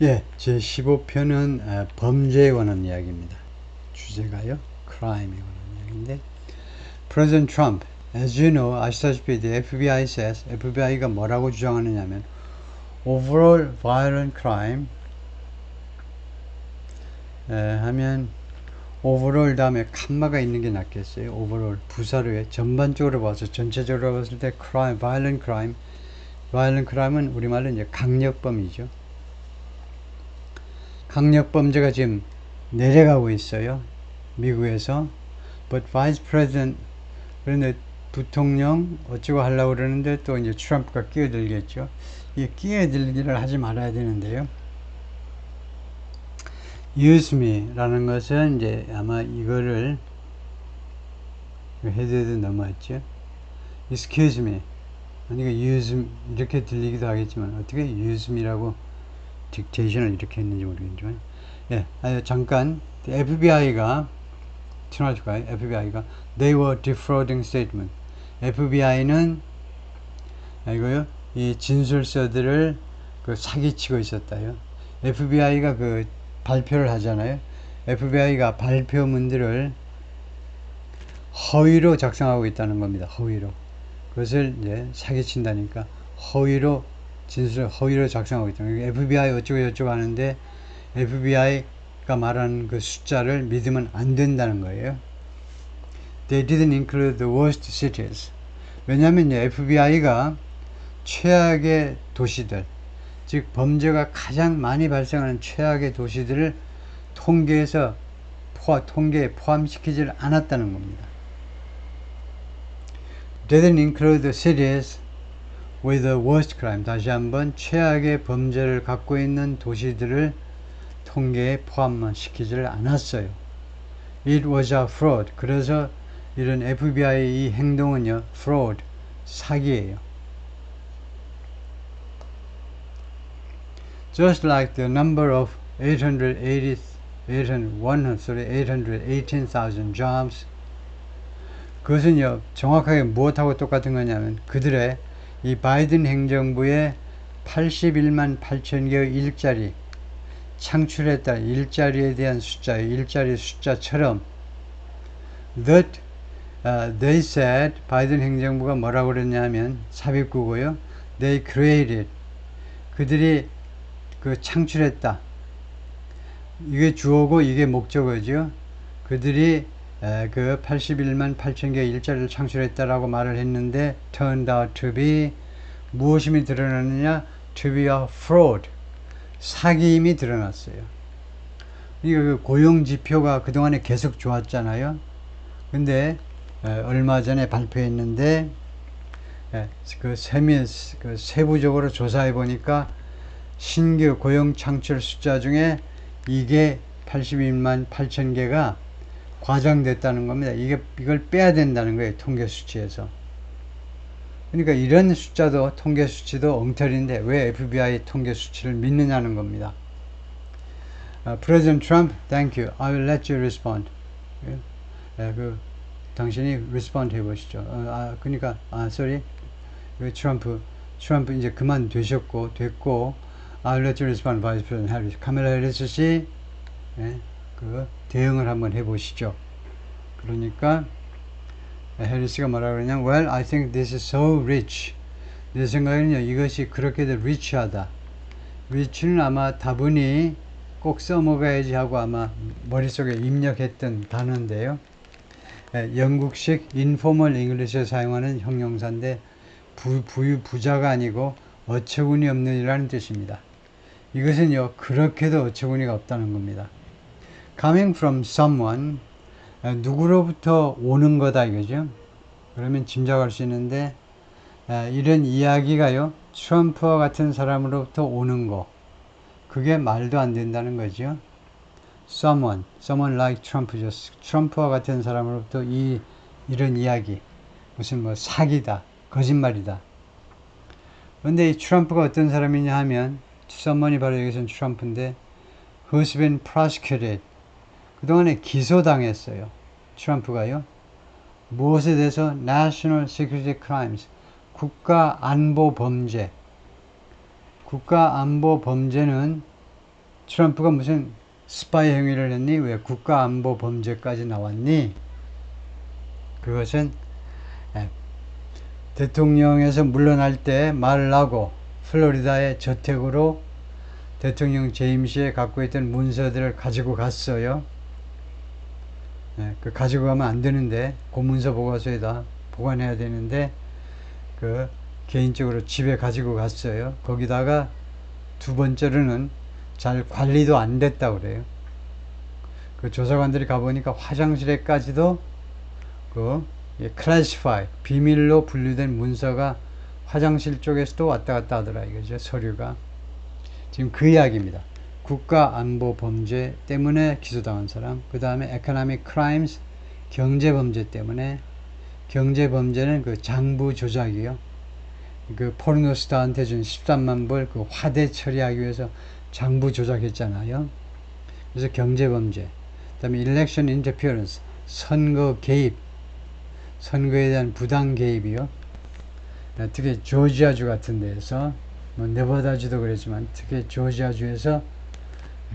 예, 제15편은 범죄에 관한 이야기입니다. 주제가요, crime에 관한 이야기인데, President Trump, as you know, 아시다시피 the FBI says, FBI가 뭐라고 주장하느냐면, overall violent crime 하면 overall 다음에 칸마가 있는 게 낫겠어요. overall 부사로에 전반적으로 봐서 전체적으로 봤을 때 crime, violent crime은 우리말로 이제 강력범이죠. 강력범죄가 지금 내려가고 있어요. 미국에서. But Vice President, 그런데 부통령 어쩌고 하려고 그러는데 또 이제 트럼프가 끼어들겠죠. 이 끼어들기를 하지 말아야 되는데요. Use me 라는 것은 이제 아마 이거를 헤드에도 넘어왔죠. Excuse me. 그러니까 use me 이렇게 들리기도 하겠지만 어떻게 use me라고 딕테이션을 이렇게 했는지 모르겠지만 예, 잠깐 FBI가 FBI가 they were defrauding statement. FBI는 이거요 이 진술서들을 그 사기치고 있었다요. FBI가 그 발표를 하잖아요. FBI가 발표문들을 허위로 작성하고 있다는 겁니다. 허위로. 그것을 이제 사기친다니까 허위로 진술을 허위로 작성하고 있다. FBI 어쩌고 저쩌고 하는데 FBI가 말하는 그 숫자를 믿으면 안 된다는 거예요. They didn't include the worst cities. 왜냐하면 FBI가 최악의 도시들, 즉 범죄가 가장 많이 발생하는 최악의 도시들을 통계에 포함시키질 않았다는 겁니다. Didn't include the cities with the worst crime. 다시 한번 최악의 범죄를 갖고 있는 도시들을 통계에 포함시키질 않았어요. It was a fraud. 그래서 이런 FBI 이 행동은요, fraud, 사기예요. Just like the number of 818,000 jobs. 그것은요, 정확하게 무엇하고 똑같은 거냐면 그들의 이 바이든 행정부의 81만 8천 개의 일자리 창출했다. 일자리에 대한 숫자예요. 일자리 숫자처럼 that they said 바이든 행정부가 뭐라고 그랬냐면 삽입구고요. They created 그들이 그 창출했다. 이게 주어고 이게 목적어죠. 그들이 그 81만 8천 개의 일자리를 창출했다라고 말을 했는데 turned out to be 무엇임이 드러났느냐? to be a fraud. 사기임이 드러났어요. 이거 그 고용 지표가 그동안에 계속 좋았잖아요. 근데 얼마 전에 발표했는데 그 세부적으로 조사해 보니까 신규 고용 창출 숫자 중에 이게 82만 8천 개가 과장됐다는 겁니다. 이걸 빼야 된다는 거예요. 통계 수치에서. 그러니까 이런 숫자도 통계 수치도 엉터리인데 왜 FBI 통계 수치를 믿느냐는 겁니다. President Trump, thank you. I will let you respond. 당신이 respond 해보시죠. 그러니까 sorry. 트럼프 이제 그만 됐고 I'll let you respond, Vice President Harris. 카멜라 해리스 씨, 그 대응을 한번 해보시죠. 그러니까 해리스가 뭐라고 그러냐면 Well, I think this is so rich. 내 생각에는요, 이것이 그렇게도 rich하다. rich는 아마 다분히 꼭 써먹어야지 하고 아마 머릿속에 입력했던 단어인데요. 영국식 informal English에 사용하는 형용사인데 부자가 아니고 어처구니 없는 이라는 뜻입니다. 이것은요, 그렇게도 어처구니가 없다는 겁니다. Coming from someone, 누구로부터 오는 거다 이거죠. 그러면 짐작할 수 있는데 이런 이야기가요, 트럼프와 같은 사람으로부터 오는 거, 그게 말도 안 된다는 거죠. Someone like Trump, 트럼프와 같은 사람으로부터 이런 이야기, 무슨 뭐 사기다, 거짓말이다. 그런데 이 트럼프가 어떤 사람이냐 하면 someone이 바로 여기서는 트럼프인데 who's been prosecuted. 그동안에 기소당했어요. 트럼프가요. 무엇에 대해서? National Security Crimes. 국가안보 범죄. 국가안보 범죄는 트럼프가 무슨 스파이 행위를 했니? 왜 국가안보 범죄까지 나왔니? 그것은 대통령에서 물러날 때 말을 하고 플로리다의 저택으로 대통령 재임시에 갖고 있던 문서들을 가지고 갔어요. 그 가지고 가면 안 되는데 공문서 보고서에다 보관해야 되는데 그 개인적으로 집에 가지고 갔어요. 거기다가 두 번째로는 잘 관리도 안 됐다고 그래요. 그 조사관들이 가보니까 화장실에까지도 그 클래시파이 비밀로 분류된 문서가 화장실 쪽에서도 왔다 갔다 하더라 이거죠. 서류가 지금 그 이야기입니다. 국가안보 범죄 때문에 기소당한 사람, 그 다음에 economic crimes 경제범죄 때문에, 경제범죄는 그 장부 조작이요. 그 포르노스타한테 준 13만 불 그 화대 처리하기 위해서 장부 조작했잖아요. 그래서 경제범죄. 그 다음에 election interference 선거 개입, 선거에 대한 부당 개입이요. 특히 조지아주 같은 데에서 뭐 네바다주도 그랬지만 특히 조지아주에서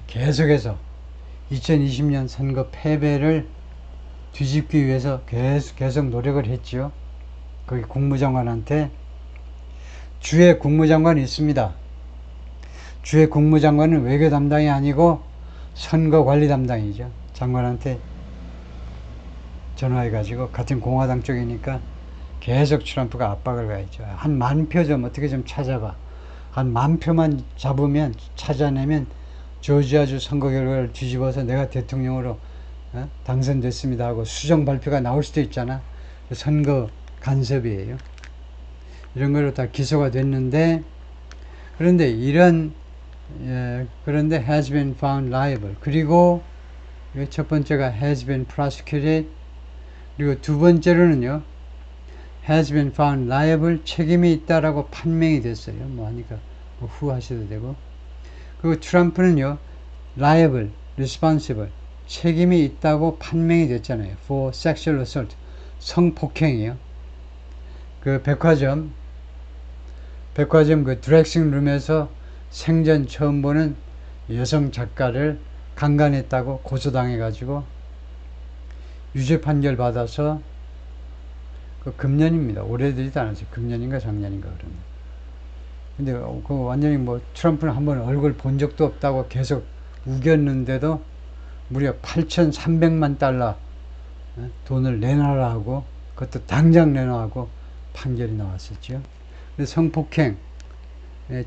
계속해서 2020년 선거 패배를 뒤집기 위해서 계속 노력을 했지요. 거기 국무장관한테 주의 국무장관이 있습니다. 주의 국무장관은 외교 담당이 아니고 선거 관리 담당이죠. 장관한테 전화해가지고 같은 공화당 쪽이니까 계속 트럼프가 압박을 가했죠. 한 10,000표 좀 어떻게 좀 찾아봐. 한 10,000표만 잡으면 찾아내면 조지아주 선거 결과를 뒤집어서 내가 대통령으로 당선됐습니다 하고 수정 발표가 나올 수도 있잖아. 선거 간섭이에요. 이런 걸로 다 기소가 됐는데, 그런데 그런데 has been found liable. 그리고 첫 번째가 has been prosecuted. 그리고 두 번째로는요, has been found liable, 책임이 있다라고 판명이 됐어요. 뭐 하니까 뭐 후하셔도 되고. 그리고 트럼프는요, liable, responsible, 책임이 있다고 판명이 됐잖아요. for sexual assault, 성폭행이요. 그 백화점 그 드레싱 룸에서 생전 처음 보는 여성 작가를 강간했다고 고소당해가지고 유죄 판결 받아서 그 금년입니다. 올해들이도 않았어요. 금년인가 작년인가 그러면. 근데 그 완전히 뭐 트럼프는 한번 얼굴 본 적도 없다고 계속 우겼는데도 무려 8,300만 달러 돈을 내놔라 하고, 그것도 당장 내놔하고 판결이 나왔었죠. 그래서 성폭행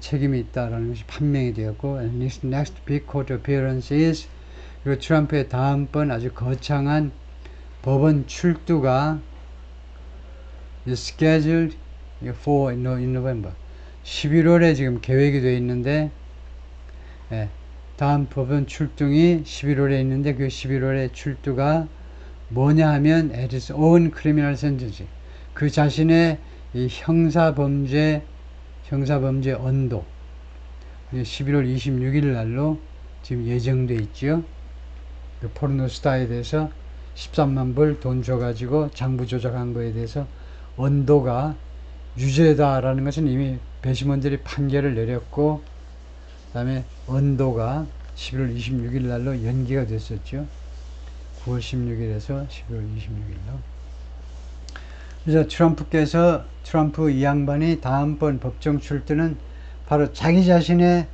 책임이 있다라는 것이 판명이 되었고, next big court appearance is, 그리고 트럼프의 다음번 아주 거창한 법원 출두가 scheduled for in November, 11월에 지금 계획이 되어 있는데, 다음 법원 출두이 11월에 있는데 그 11월에 출두가 뭐냐 하면 at his own criminal sentence, 그 자신의 이 형사범죄 언도 11월 26일 날로 지금 예정돼 있죠. 그 포르노스타에 대해서 13만 불 돈 줘가지고 장부 조작한 거에 대해서 언도가 유죄다라는 것은 이미 배심원들이 판결을 내렸고, 그 다음에 언도가 11월 26일 날로 연기가 됐었죠. 9월 16일에서 11월 26일로. 그래서 트럼프 이 양반이 다음번 법정 출두는 바로 자기 자신의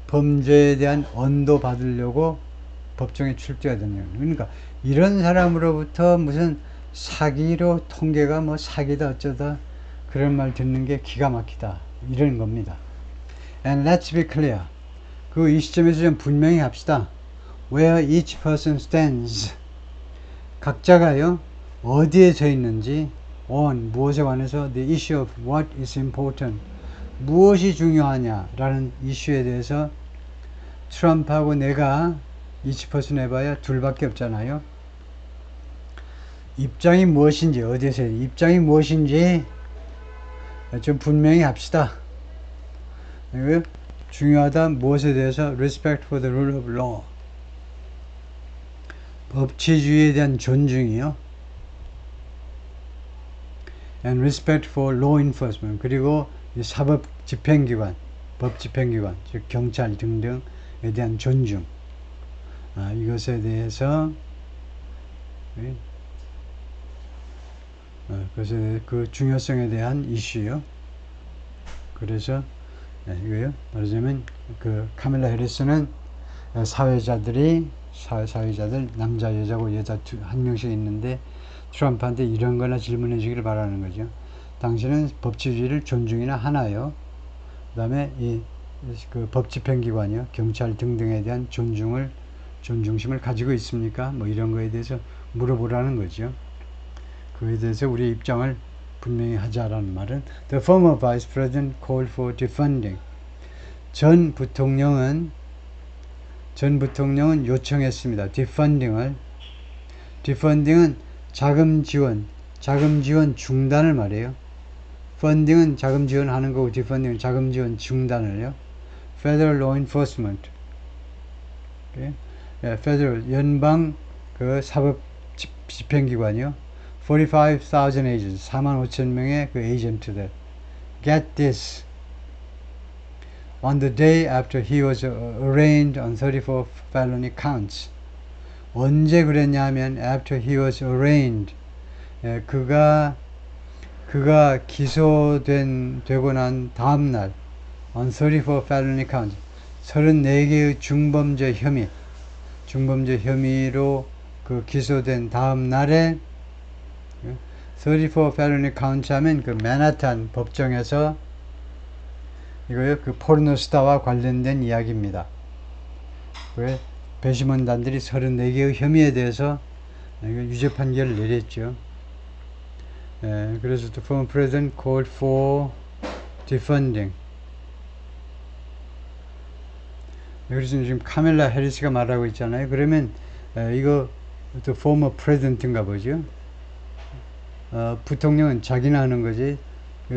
범죄에 대한 언도 받으려고 법정에 출두해야 되는 거예요. 그러니까 이런 사람으로부터 무슨 사기로 통계가 뭐 사기다 어쩌다 그런 말 듣는 게 기가 막히다 이런 겁니다. And let's be clear. 그 이 시점에서 좀 분명히 합시다. Where each person stands. 각자가요 어디에 서 있는지, on 무엇에 관해서 the issue of what is important, 무엇이 중요하냐라는 이슈에 대해서 트럼프하고 내가 each person 해봐야 둘밖에 없잖아요. 입장이 무엇인지, 어디에서 입장이 무엇인지 좀 분명히 합시다. 중요하다 무엇에 대해서 respect for the rule of law, 법치주의에 대한 존중이요. and respect for law enforcement, 그리고 사법 집행기관, 법 집행기관, 즉 경찰 등등 대한 존중, 이것에 대해서 그래서 그 중요성에 대한 이슈요. 그래서 이거요. 말하자면 그 카밀라 해리스는 사회자들 남자 여자고 여자 한 명씩 있는데 트럼프한테 이런 거나 질문해 주기를 바라는 거죠. 당신은 법치주의를 존중이나 하나요? 그 다음에 그 법집행기관이요, 경찰 등등에 대한 존중심을 가지고 있습니까? 뭐 이런 거에 대해서 물어보라는 거죠. 그에 대해서 우리의 입장을 분명히 하자라는 말은 The former vice president called for defunding. 전 부통령은 요청했습니다. defunding은 자금 지원 중단을 말해요. funding은 자금 지원하는 거고 defunding은 자금 지원 중단을요. Federal Law Enforcement, Federal 연방 그 사법 집행기관이요. 45,000 agents, 45,000명의 그 에이전트들. Get this. On the day after he was arraigned on 34 felony counts. 언제 그랬냐 하면 after he was arraigned. 그가 기소되고 난 다음 날 on 34 felony counts. 34개의 중범죄 혐의로 그 기소된 다음 날에 34 felony counts 하면 그 맨하탄 법정에서 이거요, 그 포르노스타와 관련된 이야기입니다. 왜 배심원단들이 34개의 혐의에 대해서 유죄 판결을 내렸죠. 그래서 the former president called for defunding. 그래서 지금 카밀라 해리스가 말하고 있잖아요. 그러면 이거 the former president인가 보죠. 부통령은 자기나 하는 거지.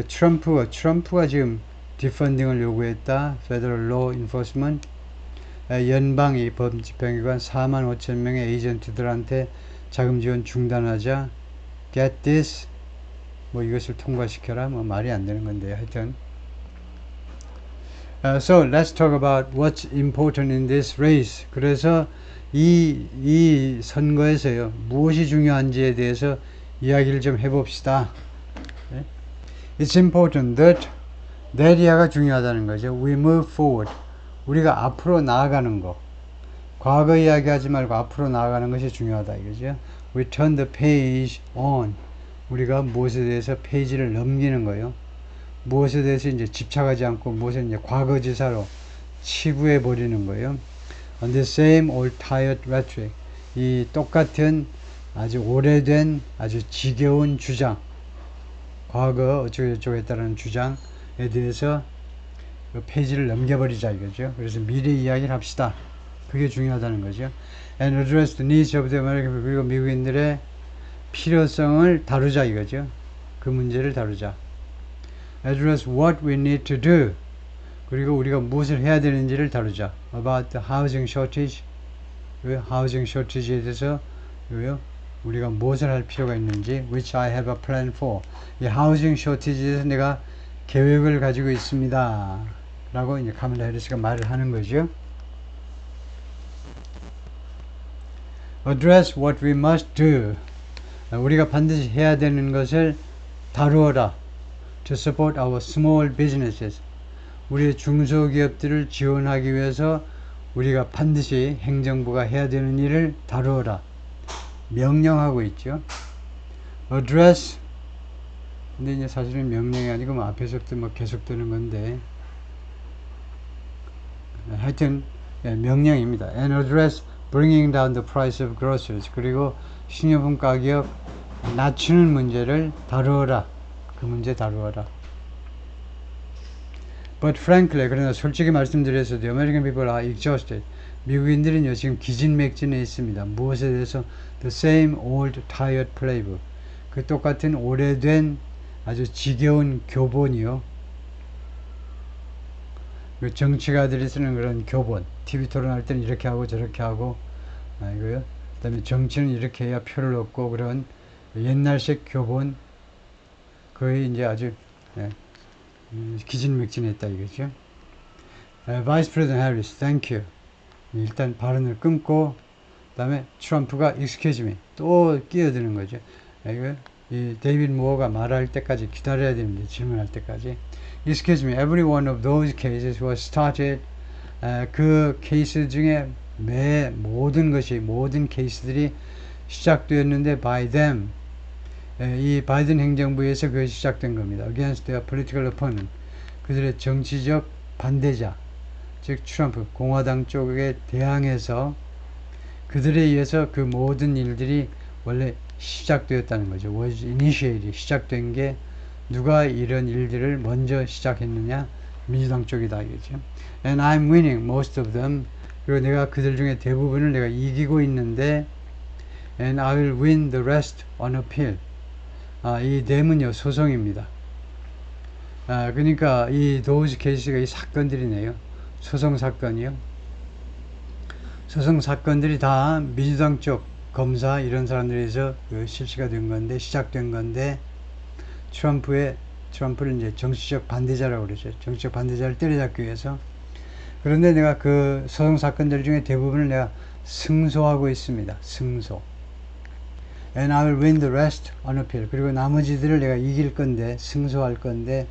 트럼프가 지금 디펀딩을 요구했다. Federal Law Enforcement, 연방이 법집행기관 45,000명의 에이전트들한테 자금 지원 중단하자. Get this, 뭐 이것을 통과시켜라. 뭐 말이 안 되는 건데 하여튼. So let's talk about what's important in this race. 그래서 이 선거에서요, 무엇이 중요한지에 대해서 이야기를 좀 해봅시다. It's important that 내리아가 중요하다는 거죠. We move forward. 우리가 앞으로 나아가는 거. 과거 이야기하지 말고 앞으로 나아가는 것이 중요하다 이거죠. We turn the page on. 우리가 무엇에 대해서 페이지를 넘기는 거예요. 무엇에 대해서 이제 집착하지 않고 무엇에 이제 과거지사로 치부해 버리는 거예요. On the same old tired rhetoric. 이 똑같은 아주 오래된 아주 지겨운 주장, 과거 어쩌고저쩌고 했다는 주장에 대해서 그 페이지를 넘겨버리자 이거죠. 그래서 미래 이야기를 합시다. 그게 중요하다는 거죠. And address the needs of the American people. 그리고 미국인들의 필요성을 다루자 이거죠. 그 문제를 다루자. Address what we need to do. 그리고 우리가 무엇을 해야 되는지를 다루자. About the housing shortage. housing shortage에 대해서 우리가 무엇을 할 필요가 있는지. Which I have a plan for. 이 housing shortage에 대해서 내가 계획을 가지고 있습니다. 라고 이제 카밀라 해리스가 말을 하는 거죠. Address what we must do. 우리가 반드시 해야 되는 것을 다루어라. To support our small businesses. 우리의 중소기업들을 지원하기 위해서 우리가 반드시 행정부가 해야 되는 일을 다루어라. 명령하고 있죠. Address. 근데 이제 사실은 명령이 아니고 뭐 앞에서부터 뭐 계속되는 건데 하여튼 명령입니다. And address bringing down the price of groceries. 그리고 식료품 가격 낮추는 문제를 다루어라. 그 문제 다루어라. But frankly, 그러나 솔직히 말씀드려서 the American people are exhausted. 미국인들은요 지금 기진맥진해 있습니다. 무엇에 대해서 the same old tired playbook. 그 똑같은 오래된 아주 지겨운 교본이요. 그 정치가들이 쓰는 그런 교본. TV 토론할 때는 이렇게 하고 저렇게 하고 이거요. 그다음에 정치는 이렇게 해야 표를 얻고 그런 옛날식 교본. 거의 이제 아주 기진맥진했다 이거죠. Vice President Harris, thank you. 일단 발언을 끊고 그 다음에 트럼프가 excuse me 또 끼어드는 거죠. 이거 이 데이빗 무어가 말할 때까지 기다려야 됩니다. 질문할 때까지. Excuse me, every one of those cases was started. 그 케이스 중에 모든 케이스들이 시작되었는데 by them. 이 바이든 행정부에서 그것이 시작된 겁니다. Against their political opponent. 그들의 정치적 반대자, 즉 트럼프 공화당 쪽에 대항해서 그들에 의해서 그 모든 일들이 원래 시작되었다는 거죠. was initiated. 시작된 게 누가 이런 일들을 먼저 시작했느냐? 민주당 쪽이다 이거죠. And I'm winning most of them. 그리고 내가 그들 중에 대부분을 내가 이기고 있는데 and I will win the rest on appeal. 이 them은요 소송입니다. 그러니까 이 도우즈 케이스가 이 사건들이네요. 소송 사건이요. 소송 사건들이 다 민주당 쪽 검사 이런 사람들에서 실시가 된 건데 시작된 건데 트럼프를 이제 정치적 반대자라고 그러죠. 정치적 반대자를 때려잡기 위해서. 그런데 내가 그 소송 사건들 중에 대부분을 내가 승소하고 있습니다. 승소. And I will win the rest on appeal. 그리고 나머지들을 내가 이길 건데 승소할 건데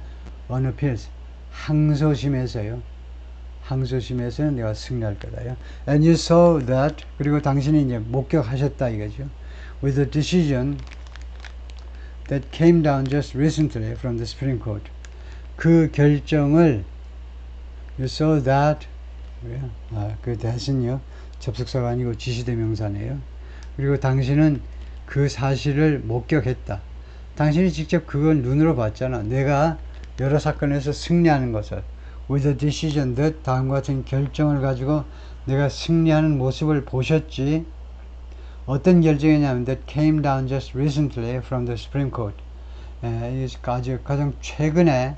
on appeal. 항소심에서요. 항소심에서는 내가 승리할 거다요. And you saw that. 그리고 당신이 이제 목격하셨다 이거죠. With the decision that came down just recently from the Supreme Court. 그 결정을 you saw that. 그 that은요 접속사가 아니고 지시대명사네요. 그리고 당신은 그 사실을 목격했다. 당신이 직접 그걸 눈으로 봤잖아. 내가 여러 사건에서 승리하는 것을. With a decision that 다음과 같은 결정을 가지고 내가 승리하는 모습을 보셨지. 어떤 결정이냐면 that came down just recently from the Supreme Court. 가장 최근에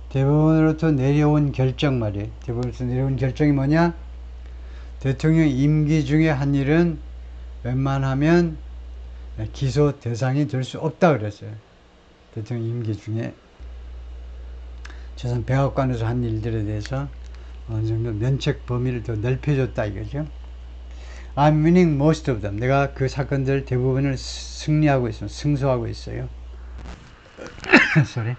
대법원으로부터 내려온 결정 말이에요. 대법원으로부터 내려온 결정이 뭐냐? 대통령 임기 중에 한 일은 웬만하면 기소 대상이 될 수 없다 그랬어요. 대통령 임기 중에 재산 백악관에서 한 일들에 대해서 어느 정도 면책 범위를 더 넓혀줬다 이거죠. I'm winning most of them. 내가 그 사건들 대부분을 승리하고 있어요. 승소하고 있어요. Sorry.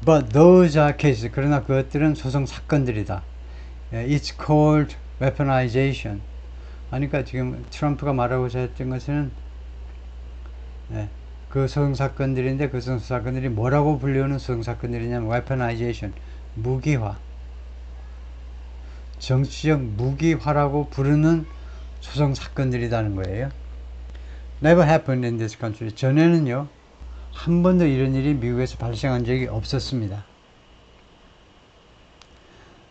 But those are cases. 그러나 그것들은 소송 사건들이다. It's called weaponization. 그러니까 지금 트럼프가 말하고자 했던 것은 그 소송 사건들인데 그 소송 사건들이 뭐라고 불리우는 소송 사건들이냐면 weaponization, 무기화, 정치적 무기화라고 부르는 소송 사건들이라는 거예요. Never happened in this country. 전에는요 한 번도 이런 일이 미국에서 발생한 적이 없었습니다.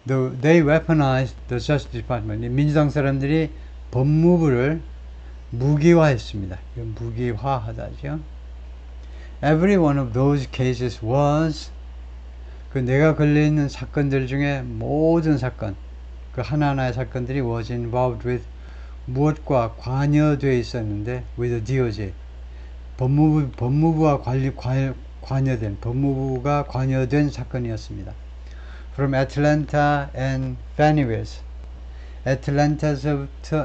They weaponized the Justice Department. 민주당 사람들이 법무부를 무기화했습니다. 무기화하다죠. Every one of those cases was 그 내가 걸려있는 사건들 중에 모든 사건 그 하나하나의 사건들이 was involved with 무엇과 관여되어 있었는데 with the DOJ 법무부가 관여된 사건이었습니다. From Atlanta and Fannie Willis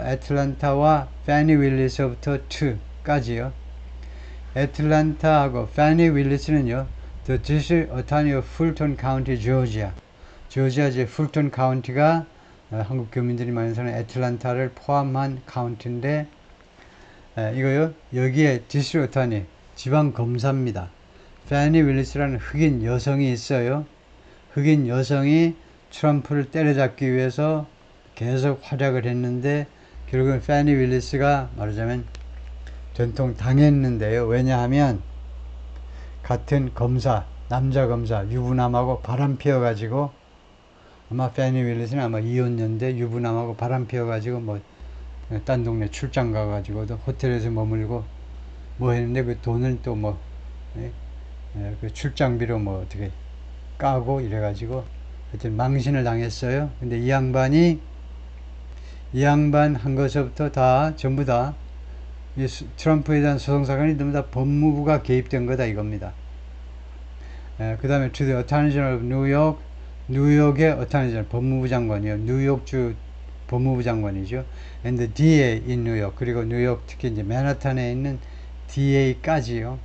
애틀랜타와 Fannie Willis서부터 to까지요. 애틀랜타하고 Fannie Willis는요 The District Attorney of Fulton County, Georgia. 조지아주의 풀턴 카운티가 한국 교민들이 많이 사는 애틀랜타를 포함한 카운티인데 이거요 여기에 디스트릭 어터니 지방 검사입니다. Fannie Willis라는 흑인 여성이 있어요. 흑인 여성이 트럼프를 때려잡기 위해서 계속 활약을 했는데 결국은 Fannie Willis가 말하자면 된통 당했는데요. 왜냐하면 같은 검사, 남자 검사 유부남하고 바람 피워가지고 아마 Fannie Willis는 아마 이혼녀인데 유부남하고 바람 피워가지고 뭐 딴 동네 출장 가가지고도 호텔에서 머물고 뭐 했는데 그 돈을 또 뭐 그 출장비로 뭐 어떻게 까고 이래가지고 하여튼 망신을 당했어요. 근데 이 양반 한 것부터 다 전부 다 이 트럼프에 대한 소송사건이 전부 다 법무부가 개입된 거다 이겁니다. 그 다음에 to the Attorney General of New York, 뉴욕의 어타니 법무부 장관이요. 뉴욕주 법무부 장관이죠. and the DA in 뉴욕. 그리고 뉴욕 특히 이제 맨하탄에 있는 DA까지요.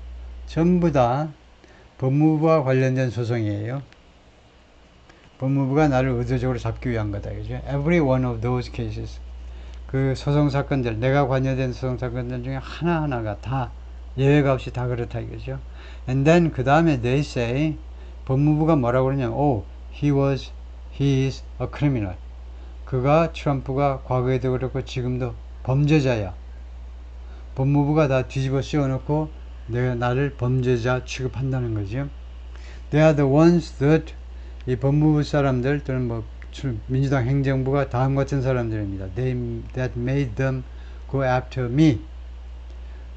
전부 다 법무부와 관련된 소송이에요. 법무부가 나를 의도적으로 잡기 위한 거다. 그죠? Every one of those cases. 그 소송 사건들, 내가 관여된 소송 사건들 중에 하나하나가 다 예외가 없이 다 그렇다 이거죠. And then 그 다음에 they say 법무부가 뭐라고 그러냐면 he is a criminal. 그가 트럼프가 과거에도 그렇고 지금도 범죄자야. 법무부가 다 뒤집어 씌워놓고 내가 나를 범죄자 취급한다는 거죠. They are the ones that 이 법무부 사람들 또는 뭐 민주당 행정부가 다음 같은 사람들입니다. That made them go after me.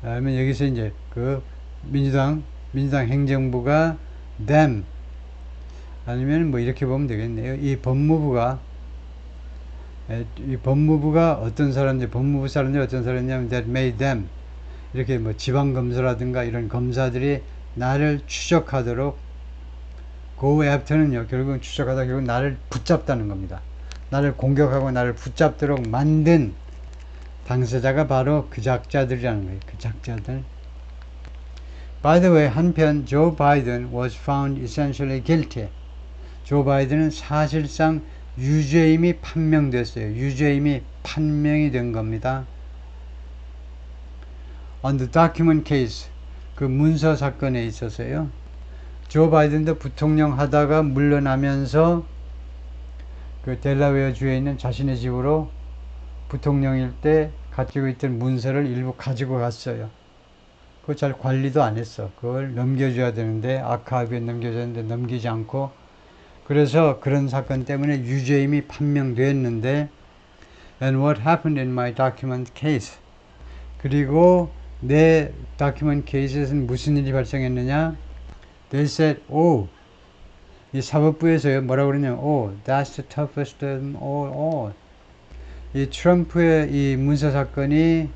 그러면 여기서 이제 그 민주당 행정부가 them 아니면 뭐 이렇게 보면 되겠네요. 이 법무부가 어떤 사람들, 법무부 사람들이 어떤 사람이냐면 that made them 이렇게 뭐 지방검사라든가 이런 검사들이 나를 추적하도록 go after는요, 결국은 추적하다 결국 나를 붙잡다는 겁니다. 나를 공격하고 나를 붙잡도록 만든 당사자가 바로 그 작자들이라는 거예요. 그 작자들. By the way, 한편 Joe Biden was found essentially guilty. 조 바이든은 사실상 유죄임이 판명됐어요. 유죄임이 판명이 된 겁니다. On the document case, 그 문서 사건에 있어서요. 조 바이든도 부통령 하다가 물러나면서 그 델라웨어 주에 있는 자신의 집으로 부통령일 때 가지고 있던 문서를 일부 가지고 갔어요. 그거 잘 관리도 안 했어. 그걸 넘겨줘야 되는데 아카이브에 넘겨줘야 되는데 넘기지 않고 그래서 그런 사건 때문에 유죄임이 판명됐는데 And what happened in my document case? 그리고 내 document case에서는 무슨 일이 발생했느냐? They said, 이 사법부에서요 뭐라고 그러냐면 that's the toughest of them all. 이 트럼프의 이 문서 사건이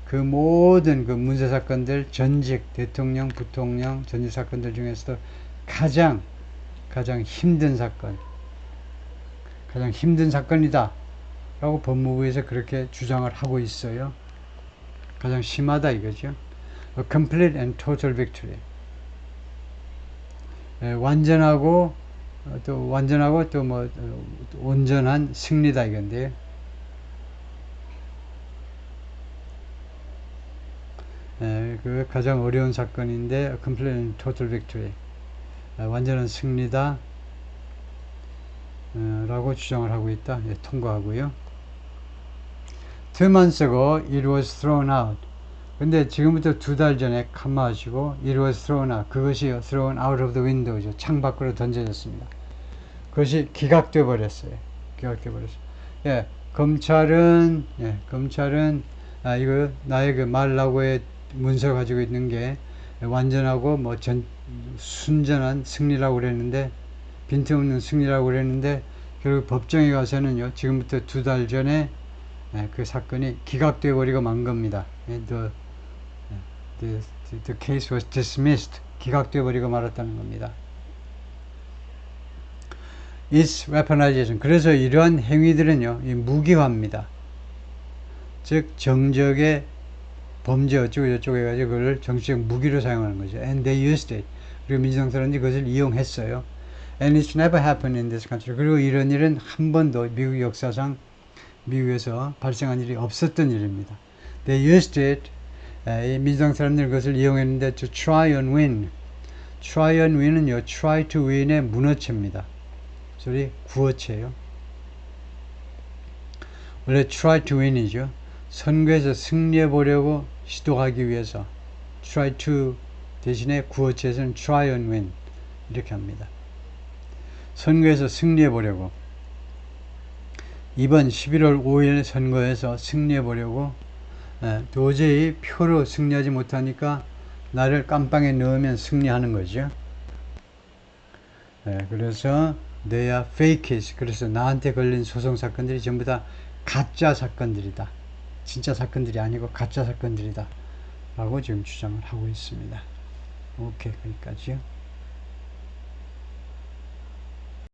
그 모든 그 문서 사건들 전직 대통령, 부통령 전직 사건들 중에서도 가장 힘든 사건, 가장 힘든 사건이다 라고 법무부에서 그렇게 주장을 하고 있어요. 가장 심하다 이거죠. A complete and total victory. 완전하고 또 뭐 온전한 승리다 이건데요. 그 가장 어려운 사건인데 a complete and total victory. 완전한 승리다 라고 주장을 하고 있다. 통과하고요. 2 months ago it was thrown out. 근데 지금부터 2달 전에 칸마하시고 it was thrown out. 그것이 thrown out of the window죠. 창 밖으로 던져졌습니다. 그것이 기각돼 버렸어요. 예, 검찰은 이거 나의 그 말라고의 문서 가지고 있는 게 완전하고 뭐 순전한 승리라고 그랬는데 빈틈없는 승리라고 그랬는데 결국 법정에 가서는요 지금부터 2달 전에 그 사건이 기각돼 버리고 만 겁니다. The case was dismissed. 기각돼 버리고 말았다는 겁니다. Its weaponization. 그래서 이러한 행위들은요 무기화입니다. 즉 정적의 범죄 어쩌고 저쩌고 해가지고 그걸 정치적 무기로 사용하는 거죠. And they used it. 그리고 민주당 사람들이 그것을 이용했어요. And it's never happened in this country. 그리고 이런 일은 한 번도 미국 역사상 미국에서 발생한 일이 없었던 일입니다. They used it. 이 민주당 사람들이 그것을 이용했는데 to try and win. try and win은요. try to win의 문어체입니다. 소리 구어체예요. 원래 try to win이죠. 선거에서 승리해 보려고 시도하기 위해서 try to 대신에 구어체에서는 try and win 이렇게 합니다. 선거에서 승리해 보려고 이번 11월 5일 선거에서 승리해 보려고 도저히 표로 승리하지 못하니까 나를 깜빵에 넣으면 승리하는 거죠. 그래서 they are fake case. 그래서 나한테 걸린 소송 사건들이 전부 다 가짜 사건들이다. 진짜 사건들이 아니고 가짜 사건들이다 라고 지금 주장을 하고 있습니다. 오케이, 거기까지요.